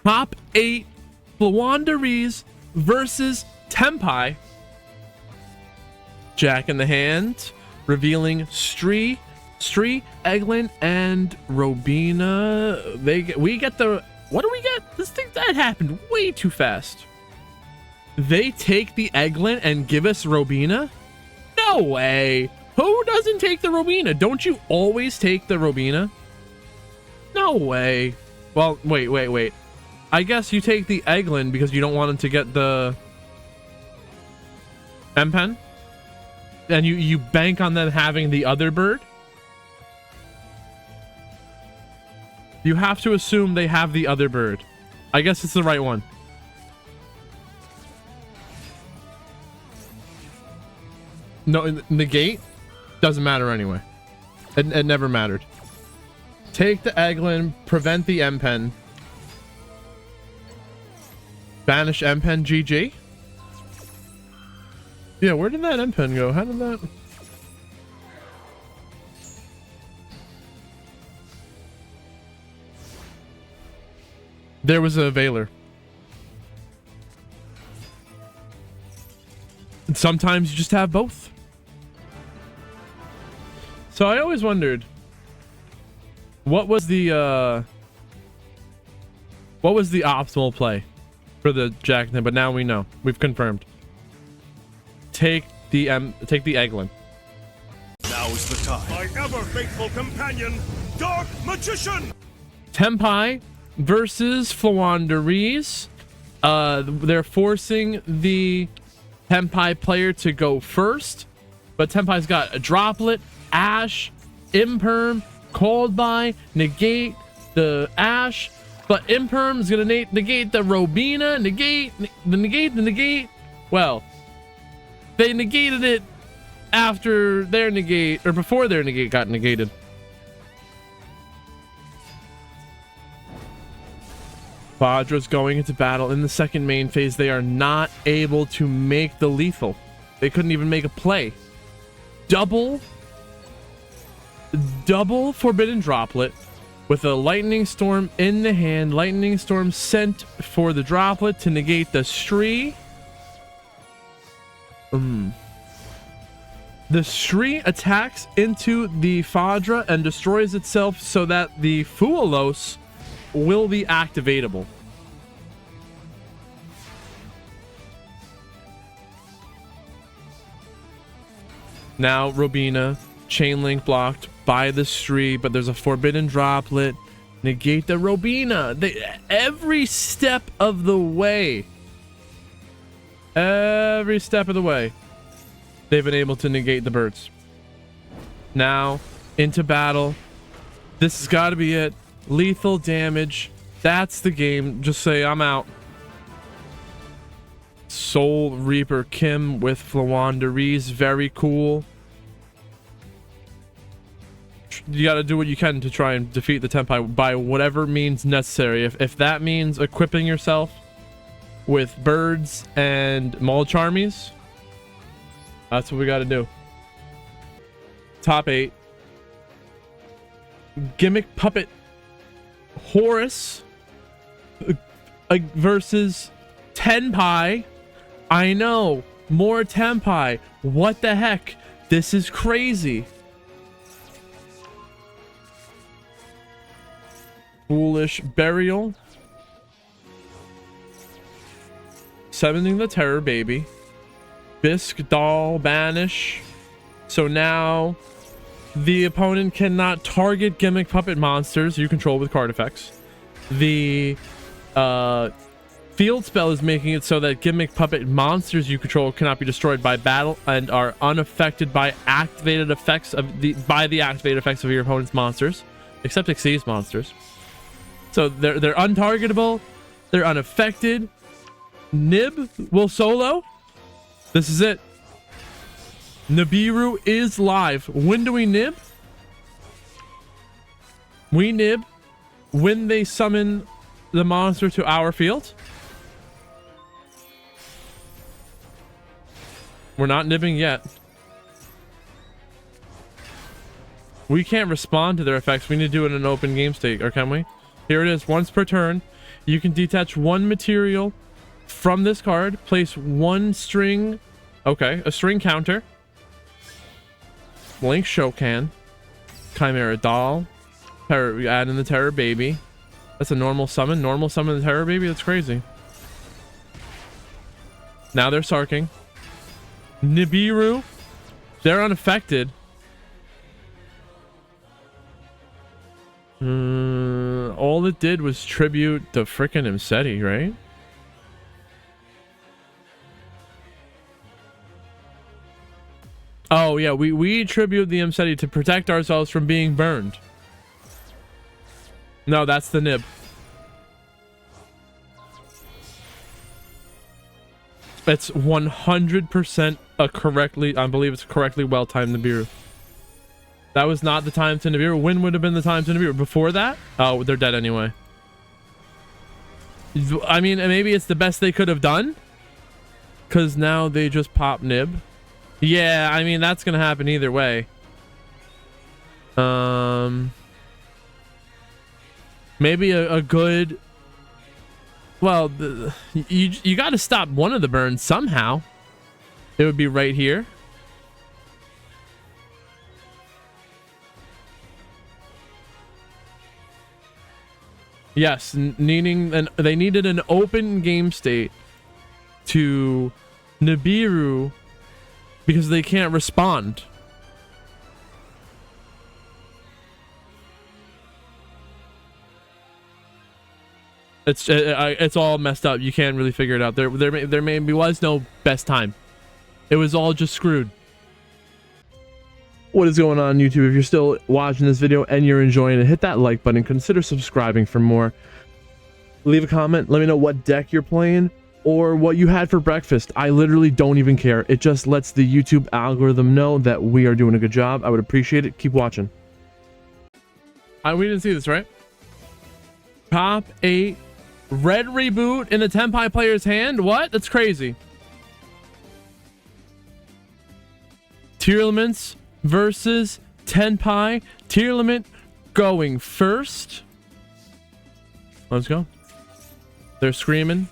Top 8 Flawanderees versus Tempai. Jack in the hand, revealing Stree, Eglin, and Robina. We get the... What do we get? This thing that happened way too fast. They take the Eglin and give us Robina? No way. Who doesn't take the Robina? Don't you always take the Robina? No way. Well, wait. I guess you take the Eglin because you don't want him to get the M-Pen? And you bank on them having the other bird? You have to assume they have the other bird. I guess it's the right one. No, negate? Doesn't matter anyway. It never mattered. Take the Eglin, prevent the M-Pen. Banish M-Pen, GG? Yeah, where did that M-Pen go? How did that... There was a Veiler. And sometimes you just have both. So I always wondered, what was the optimal play for the Jack? But now we know. We've confirmed. Take the Eglin. Now is the time. My ever faithful companion, Dark Magician. Tempai versus Flawanderees. They're forcing the Tempai player to go first, but Tempai's got a Droplet, Ash, Imperm, Cold Buy, negate the Ash, but Imperm is gonna negate the Robina, negate. Well, they negated it after their negate, or before their negate got negated. Vadra's going into battle in the second main phase. They are not able to make the lethal. They couldn't even make a play. Double Forbidden Droplet with a Lightning Storm in the hand. Lightning Storm sent for the Droplet to negate the Stree. The Stree attacks into the Fadra and destroys itself so that the Fualos will be activatable. Now Robina, chain link blocked by the Stree, but there's a Forbidden Droplet. Negate the Robina. Every step of the way, they've been able to negate the birds. Now into battle. This has got to be it. Lethal damage. That's the game. Just say I'm out. Soul Reaper Kim with Flawanderees. Very cool. You got to do what you can to try and defeat the Tempai by whatever means necessary. If that means equipping yourself with birds and Maul Charmies, that's what we got to do. Top 8. Gimmick Puppet Horus versus Tenpai. I know, more Tenpai. What the heck? This is crazy. Foolish Burial. Summoning the Terror Baby. Bisque Doll Banish. So now the opponent cannot target Gimmick Puppet monsters you control with card effects. The field spell is making it so that Gimmick Puppet monsters you control cannot be destroyed by battle and are unaffected by activated effects of the activated effects of your opponent's monsters, except Xyz monsters. So they're untargetable, they're unaffected. Nib will solo. This is it. Nibiru is live. When do we nib? We nib when they summon the monster to our field. We're not nibbing yet. We can't respond to their effects. We need to do it in an open game state, or can we? Here it is. Once per turn, You can detach one material from this card, place one string, okay, a string counter, Link Shokan, Chimera Doll, Terror, add in the Terror Baby. That's a normal summon the Terror Baby. That's crazy. Now they're sarking. Nibiru, they're unaffected. All it did was tribute the frickin' Imseti, right? Oh yeah, we tribute the Imseti to protect ourselves from being burned. No, that's the nib. It's 100% a correctly, I believe it's correctly well-timed Nibiru. That was not the time to Nibiru. When would have been the time to Nibiru? Before that? Oh, they're dead anyway. I mean, maybe it's the best they could have done. Because now they just pop Nib. Yeah, I mean, that's going to happen either way. Maybe a good... Well, you got to stop one of the burns somehow. It would be right here. Yes, they needed an open game state to Nibiru because they can't respond. It's all messed up. You can't really figure it out. There maybe was no best time. It was all just screwed. What is going on, YouTube? If you're still watching this video and you're enjoying it, hit that like button. Consider subscribing for more. Leave a comment. Let me know what deck you're playing or what you had for breakfast. I literally don't even care. It just lets the YouTube algorithm know that we are doing a good job. I would appreciate it. Keep watching. We didn't see this, right? Top 8 red reboot in the Tenpai player's hand. What? That's crazy. Tearlaments versus Tenpai. Tearlament going first. Let's go. They're screaming.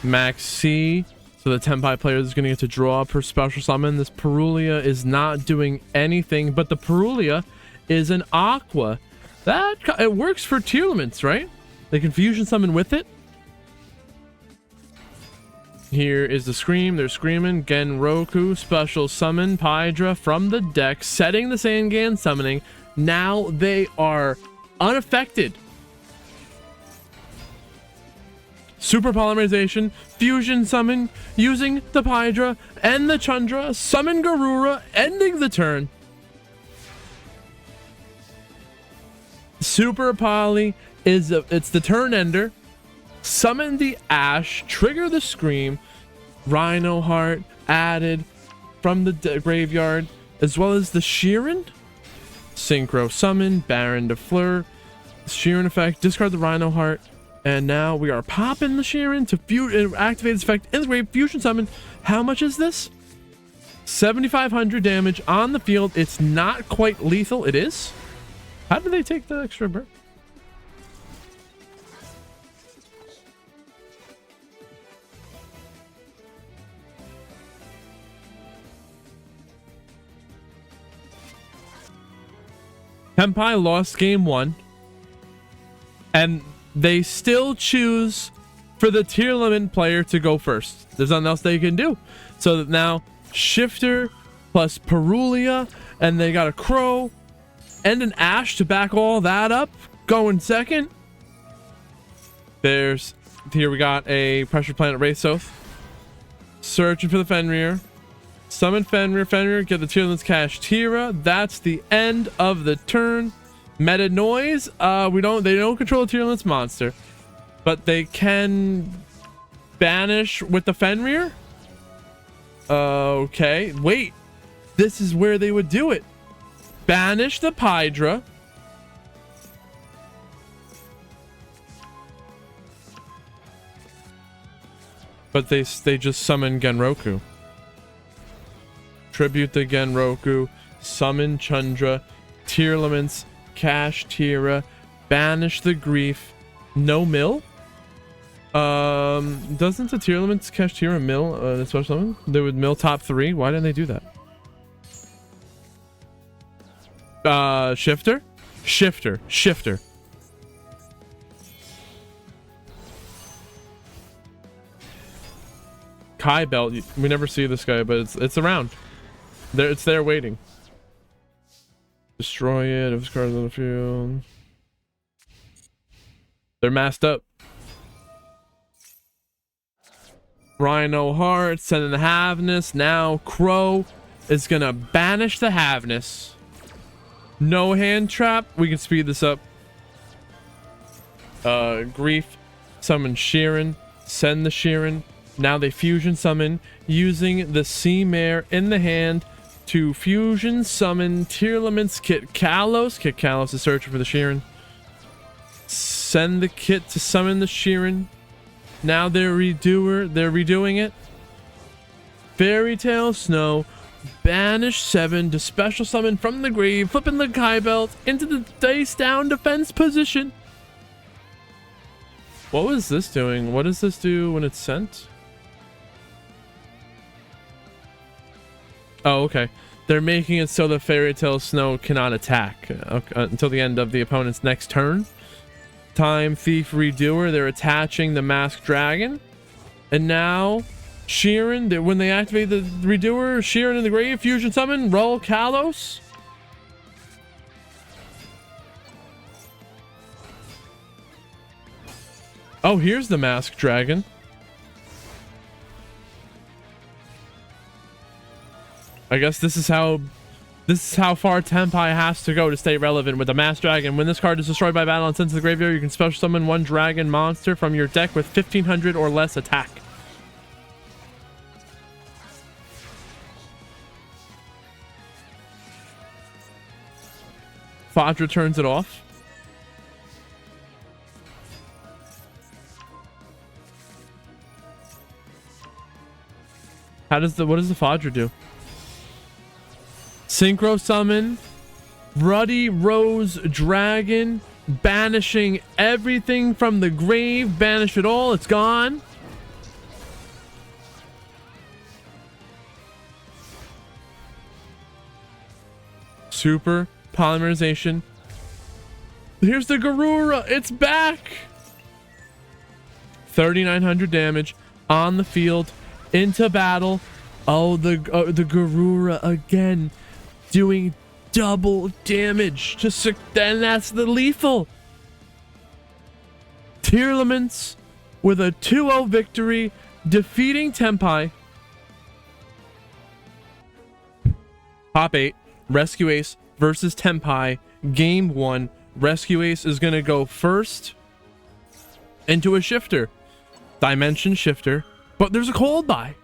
MAXX. So the Tenpai player is going to get to draw per special summon. This Perulia is not doing anything, but the Perulia is an Aqua. That it works for Tearlaments, right? They can fusion summon with it. Here is the scream. They're screaming. Genroku special summon Pydra from the deck, setting the Sangan summoning. Now they are unaffected. Super polymerization, fusion summon using the Pydra and the Chandra, summon Garura, ending the turn. Super poly is it's the turn ender. Summon the Ash, trigger the scream. Rhino Heart added from the graveyard, as well as the Sheeran. Synchro summon, Baron de Fleur, Sheeran effect, discard the Rhino Heart, and now we are popping the Sheeran to activate this effect in the grave, fusion summon. How much is this? 7,500 damage on the field. It's not quite lethal. It is. How did they take the extra burn? Tenpai lost game 1, and they still choose for the Tearlament player to go first. There's nothing else they can do. So that now Shifter plus Perulia, and they got a Crow and an Ash to back all that up, going second. Here we got a Pressure Planet Wraithoth. Searching for the Fenrir. Summon Fenrir, get the Tearlaments Cash Tira. That's the end of the turn. Meta Noise. They don't control the Tearlaments monster, but they can banish with the Fenrir. Okay, wait. This is where they would do it. Banish the Pydra. But they just summon Genroku. Tribute the Genroku, summon Chandra, Tearlaments, Cash Tira, banish the Grief, No mill? Doesn't the TEARLAMENTS cashier mill special summon? They would mill top 3. Why didn't they do that? Shifter? Shifter. Kai belt. We never see this guy, but it's around. It's there waiting. Destroy it if it's cards on the field. They're masked up. Rhino Heart, sending the Havness. Now Crow is gonna banish the Havness. No hand trap. We can speed this up. Grief. Summon Sheeran. Send the Sheeran. Now they fusion summon using the Sea Mare in the hand to fusion summon TEARLAMENTS Kit Kalos. Kit Kalos is searching for the Sheeran. Send the kit to summon the Sheeran. Now they're redoing it. Fairy Tale Snow. Banish 7 to special summon from the grave, flipping the Kai belt into the face down defense position. What was this doing? What does this do when it's sent? Oh, okay. They're making it so the Fairy Tale Snow cannot attack until the end of the opponent's next turn. Time Thief Redoer. They're attaching the Masked Dragon. And now Sheeran, when they activate the Redoer, Sheeran in the grave, fusion summon, roll Kalos. Oh, here's the Masked Dragon. I guess this is how far Tenpai has to go to stay relevant with the Masked Dragon. When this card is destroyed by battle and sent to the graveyard, you can special summon 1 dragon monster from your deck with 1500 or less attack. Fadra turns it off. What does the Fadra do? Synchro summon, Ruddy Rose Dragon, banishing everything from the grave. Banish it all. It's gone. Super polymerization. Here's the Garura. It's back. 3,900 damage on the field into battle. Oh, the Garura again. Doing double damage to then that's the lethal. TEARLAMENTS with a 2-0 victory, defeating Tenpai. Top 8, Rescue Ace versus Tenpai, game 1. Rescue Ace is gonna go first into a shifter, dimension shifter, but there's a cold buy.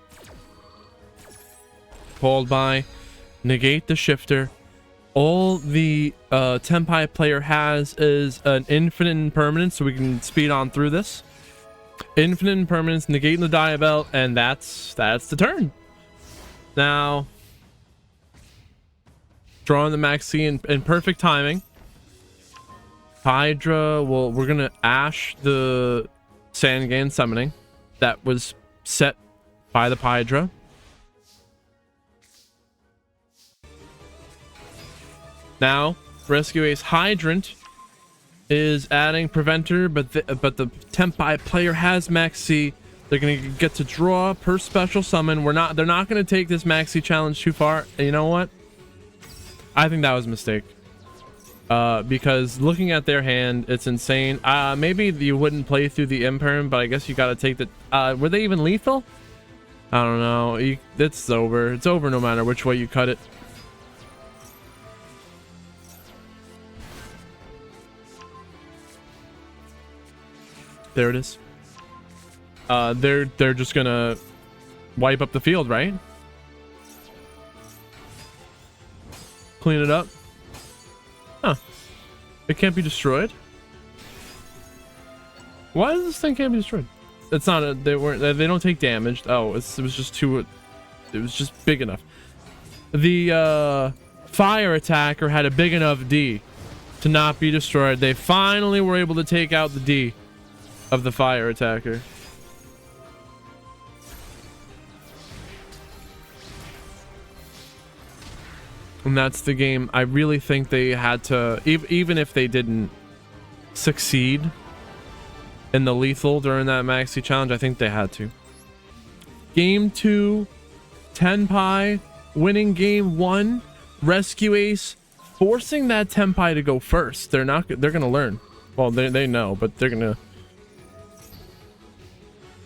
Cold buy. Negate the shifter. All the Tenpai player has is an infinite impermanence, so we can speed on through this. Infinite impermanence, negating the Diabelt, and that's the turn. Now, drawing the MAXX in perfect timing. Hydra, well, we're gonna Ash the Sangan summoning that was set by the Hydra. Now, Rescue Ace Hydrant is adding Preventer, but the Tenpai player has MAXX. They're gonna get to draw per special summon. They're not gonna take this MAXX challenge too far. And you know what? I think that was a mistake. Because looking at their hand, it's insane. Maybe you wouldn't play through the Imperm, but I guess you gotta take the. Were they even lethal? I don't know. It's over. It's over no matter which way you cut it. There it is. They're just gonna wipe up the field, right? Clean it up. Huh. It can't be destroyed. Why does this thing can't be destroyed? It's not they don't take damage. Oh, it was just too, it was just big enough. The fire attacker had a big enough D to not be destroyed. They finally were able to take out the D. of the fire attacker. And that's the game. I really think they had to, even if they didn't succeed in the lethal during that Maxi challenge, I think they had to. Game 2, Tenpai winning game 1, Rescue Ace forcing that Tenpai to go first. They're gonna learn. Well, they know, but they're gonna,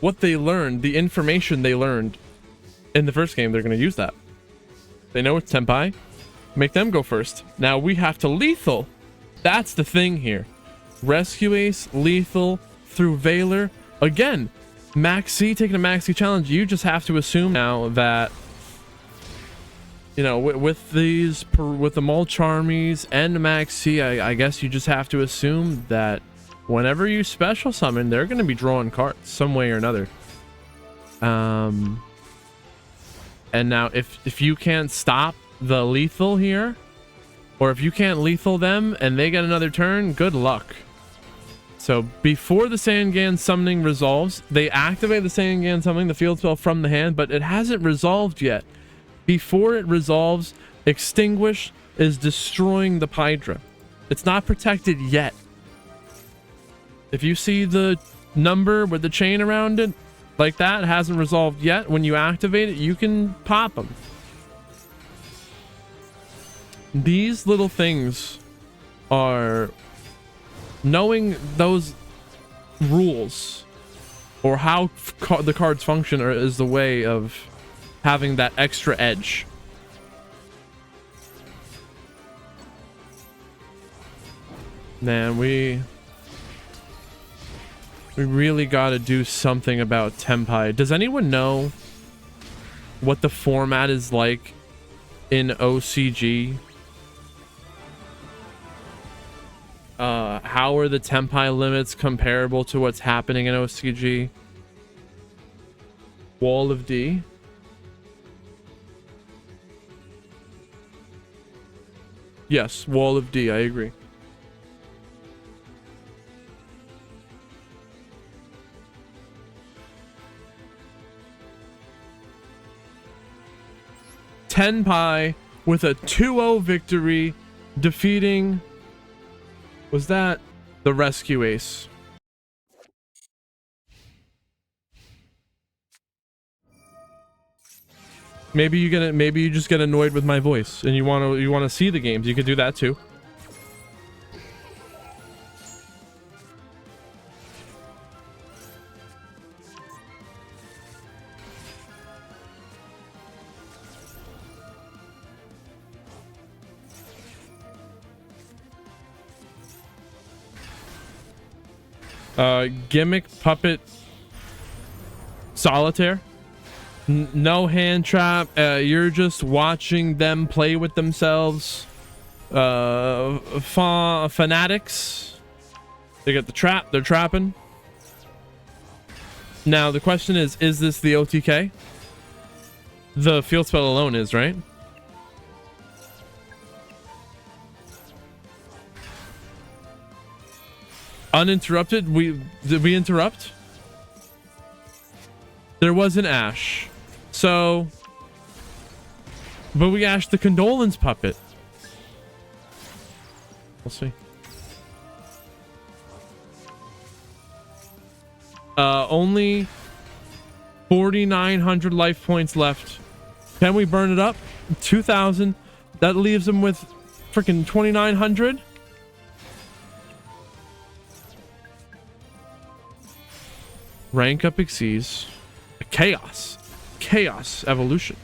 what they learned, the information they learned in the first game, they're gonna use that. They know it's Tenpai. Make them go first. Now we have to lethal. That's the thing here. Rescue Ace, lethal, through Valor. Again, MAXX taking a Maxi challenge. You just have to assume now that, you know, with the Mulch Armies and MAXX, I guess you just have to assume that whenever you special summon, they're going to be drawing cards some way or another. And now if you can't stop the lethal here, or if you can't lethal them and they get another turn, good luck. So before the Sangan summoning resolves, they activate the Sangan summoning, the field spell from the hand, but it hasn't resolved yet. Before it resolves, Extinguish is destroying the Hydra. It's not protected yet. If you see the number with the chain around it like that, it hasn't resolved yet. When you activate it, you can pop them. These little things are, knowing those rules or how the cards function is the way of having that extra edge. Man, we really got to do something about Tenpai. Does anyone know what the format is like in OCG? How are the Tenpai limits comparable to what's happening in OCG? Wall of D. Yes, Wall of D, I agree. Tenpai with a 2-0 victory, defeating, was that the Rescue Ace? Maybe you just get annoyed with my voice and you want to see the games. You could do that too. Gimmick Puppet Solitaire. No hand trap. You're just watching them play with themselves. Fanatics. They got the trap. They're trapping. Now the question is this the OTK? The field spell alone is, right? Uninterrupted. Did we interrupt? There was an Ash. So, but we ashed the Condolence Puppet. We'll see. Only 4,900 life points left. Can we burn it up? 2,000. That leaves him with freaking 2,900. Rank up exceeds. Chaos evolution.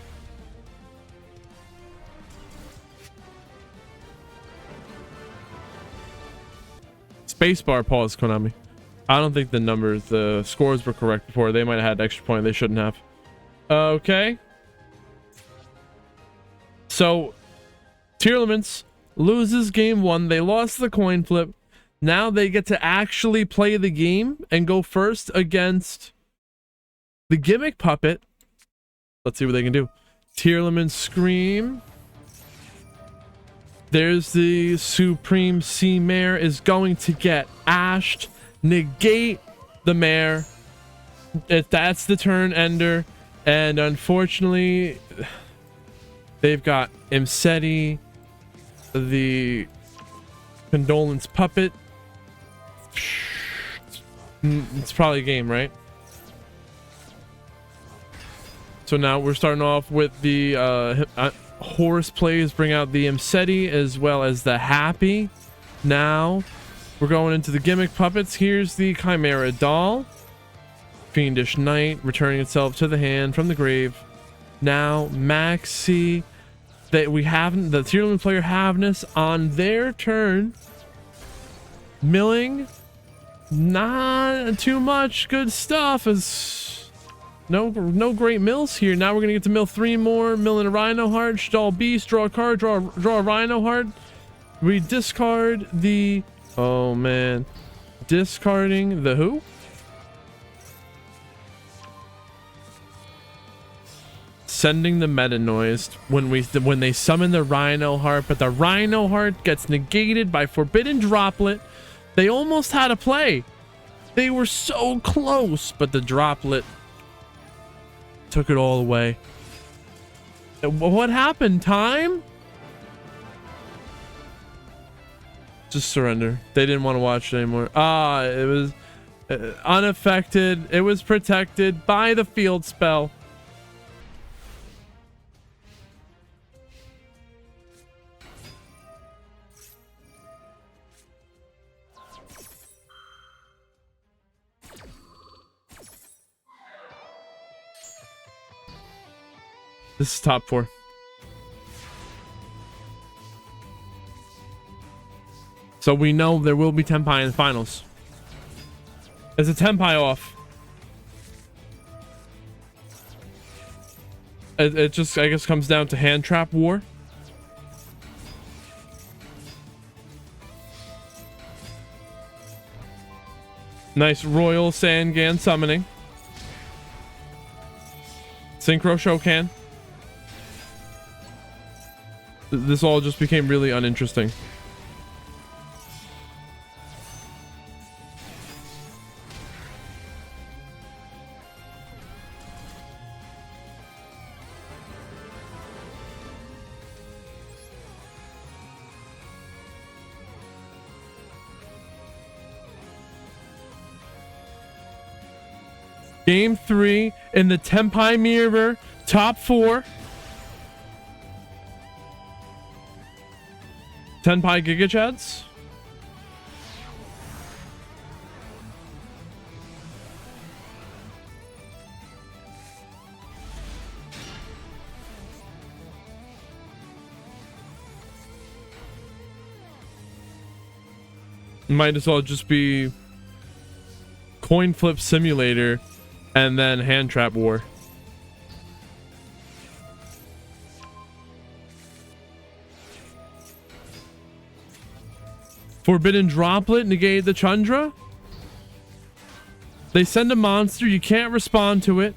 Spacebar pause, Konami. I don't think the scores were correct before. They might have had extra point they shouldn't have. Okay. So TEARLAMENTS loses game 1. They lost the coin flip. Now they get to actually play the game and go first against the Gimmick Puppet. Let's see what they can do. TEARLAMENTS Scream. There's the Supreme Sea Mare is going to get ashed. Negate the the mayor. That's the turn ender. And unfortunately, they've got Imseti, the condolence puppet. It's probably a game, right? So now we're starting off with the horse plays, bring out the Imseti as well as the Happy. Now we're going into the gimmick puppets. Here's the Chimera doll. Fiendish Knight returning itself to the hand from the grave. Now Maxi, that we haven't, the Tearlament player Havness on their turn. Milling, not too much good stuff, as no great mills here. Now we're gonna get to mill 3 more. Mill in a Rhino Heart, Stall Beast, draw a card, draw a Rhino Heart. We discard the, oh man, discarding the who? Sending the meta noise when they summon the Rhino Heart, but the Rhino Heart gets negated by Forbidden Droplet. They almost had a play. They were so close, but the Droplet took it all away. What happened? Time? Just surrender. They didn't want to watch it anymore. It was unaffected. It was protected by the field spell. This is top 4. So we know there will be Tenpai in the finals. There's a Tenpai off. It just, I guess, comes down to hand trap war. Nice Royal Sangan summoning. Synchro Shokan. This all just became really uninteresting. Game 3 in the Tenpai Mirror, top 4. Tenpai Giga Chads. Might as well just be Coin Flip Simulator and then Hand Trap War. Forbidden Droplet, negate the Chandra. They send a monster, you can't respond to it.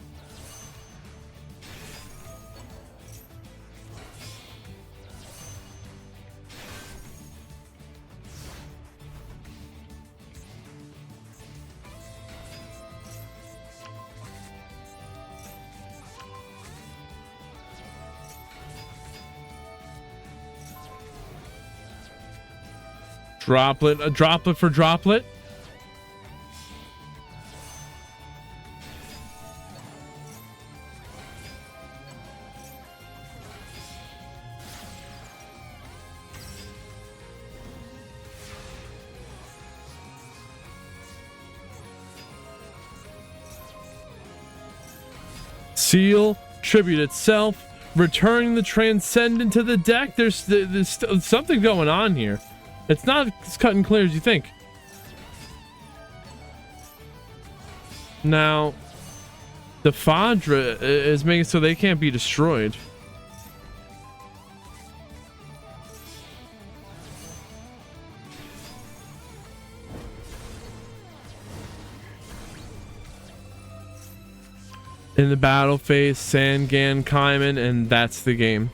Droplet, a droplet for droplet. Seal, tribute itself, returning the transcendent to the deck. There's something going on here. It's not as cut and clear as you think. Now, the Fadra is making it so they can't be destroyed. In the battle phase, Sangan, Kaiman, and that's the game.